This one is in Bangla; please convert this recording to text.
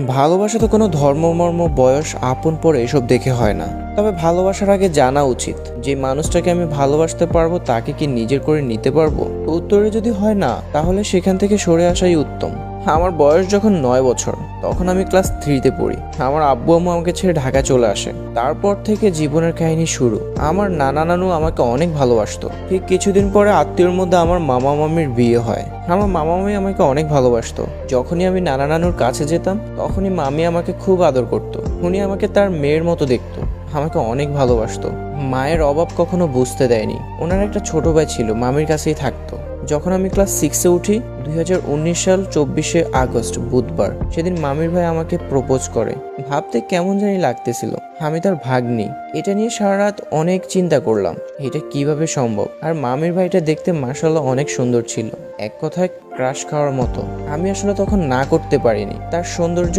ভালোবাসা তো কোনো ধর্ম মর্ম বয়স আপন পরে এসব দেখে হয় না। তবে ভালোবাসার আগে জানা উচিত যে মানুষটাকে আমি ভালোবাসতে পারবো তাকে কি নিজের করে নিতে পারবো। উত্তরে যদি হয় না, তাহলে সেখান থেকে সরে আসাই উত্তম। আমার বয়স যখন 9 বছর, তখন আমি ক্লাস 3-তে পড়ি। আমার আব্বু আম্মু আমাকে ছেড়ে ঢাকা চলে আসে। তারপর থেকে জীবনের কাহিনী শুরু। আমার নানা নানু আমাকে অনেক ভালোবাসতো। ঠিক কিছুদিন পরে আত্মীয়র মধ্যে আমার মামা মামির বিয়ে হয়। আমার মামা মামি আমাকে অনেক ভালোবাসতো। যখনই আমি নানা নানুর কাছে যেতাম, তখনই মামি আমাকে খুব আদর করত। উনি আমাকে তার মেয়ের মতো দেখতো, আমাকে অনেক ভালোবাসতো। মায়ের অভাব কখনো বুঝতে দেয়নি। ওনার একটা ছোট ভাই ছিল, মামির কাছেই থাকতো। যখন আমি ক্লাস 6-এ উঠি, 2019 সাল 24শে আগস্ট বুধবার, সেদিন মামির ভাই আমাকে প্রপোজ করে। ভাবতে কেমন জানি লাগতেছিল, আমি তার ভাগ্নি। এটা নিয়ে সারা রাত অনেক চিন্তা করলাম, এটা কিভাবে সম্ভব। আর মামির ভাইটা দেখতে মাশাআল্লাহ অনেক সুন্দর ছিল, এক কথায় ক্রাশ খাওয়ার মতো। আমি আসলে তখন না করতে পারিনি। তার সৌন্দর্য